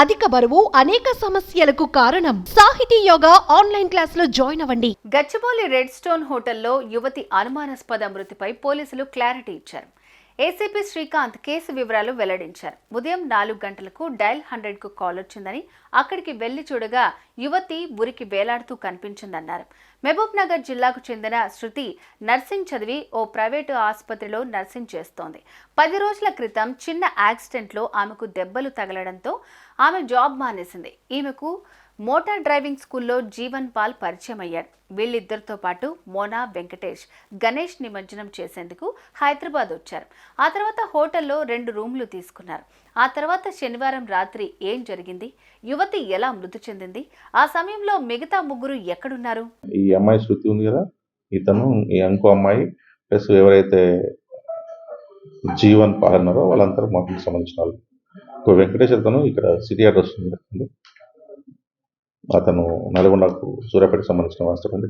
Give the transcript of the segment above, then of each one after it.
అధిక బరువు అనేక సమస్యలకు కారణం. సాహితీ యోగా ఆన్లైన్ క్లాసులో జాయిన్ అవ్వండి. గచ్చిబౌలి రెడ్ స్టోన్ హోటల్లో యువతి అనుమానాస్పద మృతిపై పోలీసులు క్లారిటీ ఇచ్చారు. ఏసీపీ శ్రీకాంత్ కేసు వివరాలు వెల్లడించారు. ఉదయం 4 గంటలకు డయల్ 100కు కాల్ వచ్చిందని అక్కడికి వెళ్లి చూడగా యువతి ఉరికి వేలాడుతూ కనిపించిందన్నారు. మహబూబ్ నగర్ జిల్లాకు చెందిన శృతి నర్సింగ్ చదివి ఓ ప్రైవేటు ఆసుపత్రిలో నర్సింగ్ చేస్తోంది. 10 రోజుల క్రితం చిన్న యాక్సిడెంట్లో ఆమెకు దెబ్బలు తగలడంతో ఆమె జాబ్ మానేసింది. ఈమెకు మోటార్ డ్రైవింగ్ స్కూల్లో జీవన్ పాల్ పరిచయం అయ్యాడు. వీళ్ళిద్దరితో పాటు మోనా, వెంకటేష్, గణేష్ నిమజ్జనం చేసేందుకు హైదరాబాద్ వచ్చారు. ఆ తర్వాత హోటల్లో 2 రూమ్లు తీసుకున్నారు. ఆ తర్వాత శనివారం రాత్రి ఏం జరిగింది, యువతి ఎలా మృతి చెందింది, ఆ సమయంలో మిగతా ముగ్గురు ఎక్కడున్నారు? ఈ అమ్మాయి శృతి ఉంది కదా, ఇతను ఈ ఇంకో అమ్మాయి ప్లస్ ఎవరైతే జీవన్ పాల్ ఉన్నారో వాళ్ళందరూ మాకు సంబంధించిన వాళ్ళు. వెంకటేష్ అతను ఇక్కడ సిటీ అడ్రస్ ఉంది, అతను నల్గొండకు సూర్యాపేటకు సంబంధించిన వాస్తవం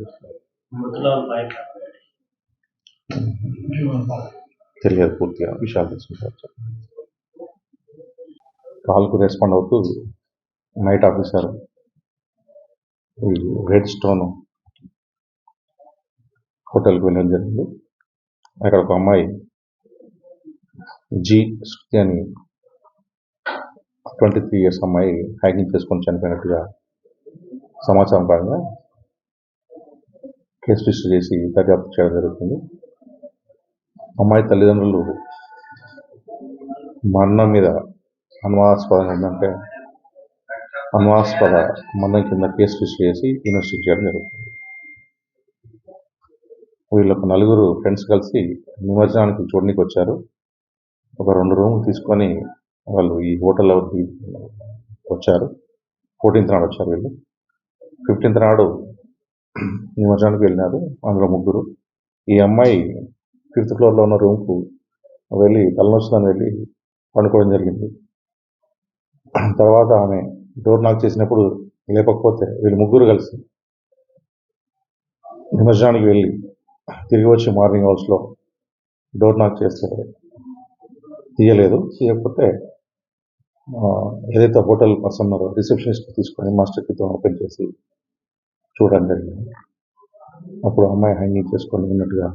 తెలియదు, పూర్తిగా విషయాలు తెలుసుకుంటారు. కాల్కు రెస్పాండ్ అవుతూ నైట్ ఆఫీసర్ రెడ్ స్టోన్ హోటల్కి వెళ్ళడం జరిగింది. అక్కడ ఒక అమ్మాయి శృతి అని 23 years అమ్మాయి హైకింగ్ చేసుకొని చనిపోయినట్టుగా సమాచారం పరంగా కేసు రిజిస్టర్ చేసి దర్యాప్తు చేయడం జరుగుతుంది. అమ్మాయి తల్లిదండ్రులు మరణం మీద అనుమానాస్పదంగా ఉందంటే అనుమానాస్పద మరణం కింద కేసు రిజిస్టర్ చేసి ఇన్వెస్టిగేట్ చేయడం జరుగుతుంది. వీళ్ళొక 4 ఫ్రెండ్స్ కలిసి నిమజ్జనానికి చూడడానికి వచ్చారు. ఒక 2 రూములు తీసుకొని వాళ్ళు ఈ హోటల్లో వచ్చారు. 14th నాడు వచ్చారు వీళ్ళు. 15th నాడు నిమజ్జనానికి వెళ్ళినారు. అందులో 3. ఈ అమ్మాయి 5th floorలో ఉన్న రూమ్కు వెళ్ళి తలనొస్తుందని వెళ్ళి పండుకోవడం జరిగింది. తర్వాత ఆమె డోర్ నాక్ చేసినప్పుడు లేపకపోతే వీళ్ళు 3 కలిసి నిమజ్జనానికి వెళ్ళి తిరిగి వచ్చి మార్నింగ్ అవర్స్లో డోర్ నాక్ చేస్తే తీయకపోతే ఏదైతే హోటల్ పర్సన్ ఉన్నారో రిసెప్షనిస్ట్ తీసుకొని మాస్టర్ కీతో ఓపెన్ చేసి చూడడం జరిగింది. అప్పుడు అమ్మాయి హ్యాంగింగ్ చేసుకొని ఉన్నట్టుగా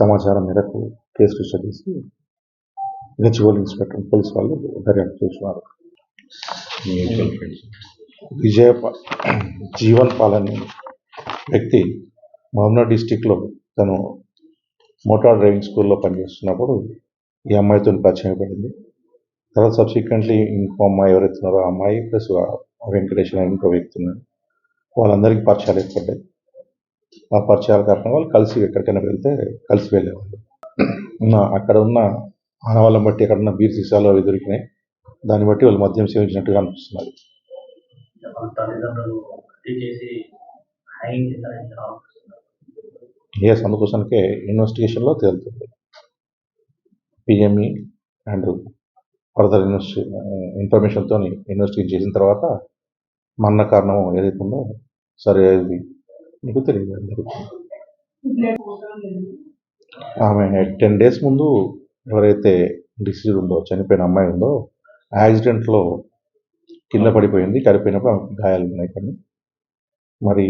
సమాచారం మేరకు కేసు రిజిస్టర్ చేసి గచ్చిబౌలి ఇన్స్పెక్టర్ పోలీస్ వాళ్ళు దర్యాప్తు చేస్తున్నారు. జీవన్ పాల్ అనే వ్యక్తి మహబూబ్నగర్ డిస్టిక్లో తను మోటార్ డ్రైవింగ్ స్కూల్లో పనిచేస్తున్నప్పుడు ఈ అమ్మాయితో పరిచయం పడింది. తర్వాత సబ్సిక్వెంట్లీ ఇంకో అమ్మాయి ఎవరైతే ఉన్నారో ఆ అమ్మాయి ప్లస్ వెంకటేష్ అనే ఇంకో వ్యక్తి ఉన్నారు. వాళ్ళందరికీ పరిచయాలు ఏర్పడ్డాయి. ఆ పరిచయాల కారణంగా వాళ్ళు కలిసి ఎక్కడికైనా వెళ్తే కలిసి వెళ్ళేవాళ్ళు. అక్కడ ఉన్న ఆనవాళ్ళని బట్టి అక్కడ ఉన్న బీర్ సీసాలు అవి దొరికినాయి. దాన్ని బట్టి వాళ్ళు మద్యం సేవించినట్టుగా అనిపిస్తున్నారు. అందుకోసానికే ఇన్వెస్టిగేషన్లో తేలుతుంది. పిఎంఈ అండ్ ఫర్దర్ ఇన్ఫర్మేషన్తో ఇన్వెస్టిగేట్ చేసిన తర్వాత మరణ కారణం ఏదైతే ఉందో సరే అది మీకు తెలియజేయడం జరుగుతుంది. ఆమె 10 days ముందు ఎవరైతే డిసీజ్ ఉందో చనిపోయిన అమ్మాయి ఉందో యాక్సిడెంట్లో కింద పడిపోయింది. కరిపోయినప్పుడు ఆమెకు గాయాలు ఉన్నాయి. కానీ మరి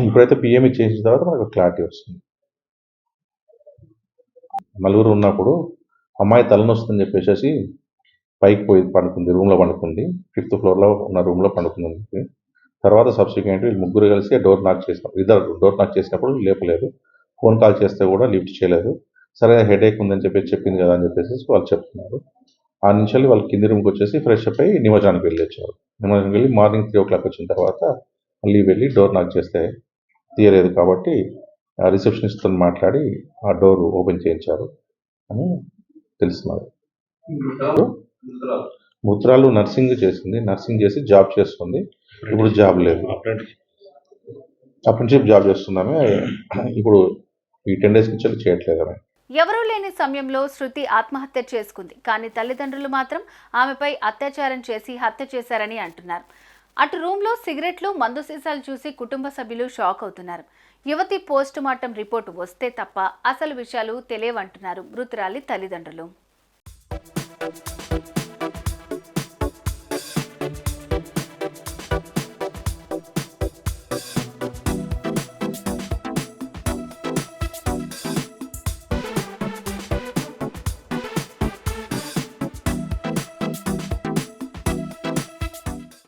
ఇప్పుడైతే పిఎంఈ చేసిన తర్వాత మనకు క్లారిటీ వస్తుంది. 4 ఉన్నప్పుడు అమ్మాయి తలనొస్తుందని చెప్పేసి పైకి పోయి పండుకుంది, రూమ్లో పండుకుంది. 5th floorలో ఉన్న రూమ్లో పండుకుంది. తర్వాత సబ్సిక్వెంట్ వీళ్ళు 3 కలిసి డోర్ నాక్ చేసినప్పుడు డోర్ నాక్ చేసినప్పుడు లేపలేదు. ఫోన్ కాల్ చేస్తే కూడా లిఫ్ట్ చేయలేదు. సరే హెడేక్ ఉందని చెప్పింది కదా అని చెప్పేసి వాళ్ళు చెప్తున్నారు. ఆ నుంచి వాళ్ళు కింది రూమ్కి వచ్చేసి ఫ్రెష్ అప్ అయ్యి నిమజ్జనానికి వెళ్ళి వచ్చారు. నిమజ్జనానికి వెళ్ళి మార్నింగ్ 3 o'clock వచ్చిన తర్వాత మళ్ళీ వెళ్ళి డోర్ నాక్ చేస్తే తీయలేదు. కాబట్టి ఆ రిసెప్షనిస్ట్తో మాట్లాడి ఆ డోర్ ఓపెన్ చేయించారు అని తెలుస్తున్నారు. మృతురాలు నర్సింగ్ చేసి జాబ్ చేస్తుంది. ఇప్పుడు జాబ్ లేదు. అప్రెంటిస్‌షిప్ జాబ్ చేస్తున్నామే. ఇప్పుడు ఈ 10 days నుంచి చేయట్లేదు ఆమె. ఎవరూ లేని సమయంలో శృతి ఆత్మహత్య చేసుకుంది. కానీ తల్లిదండ్రులు మాత్రం ఆమెపై అత్యాచారం చేసి హత్య చేశారని అంటున్నారు. అటు రూమ్లో సిగరెట్లు, మందు సీసాలు చూసి కుటుంబ సభ్యులు షాక్ అవుతున్నారు. యువతి పోస్ట్ మార్టం రిపోర్టు వస్తే తప్ప అసలు విషయాలు తెలియవంటున్నారు మృతురాలి తల్లిదండ్రులు.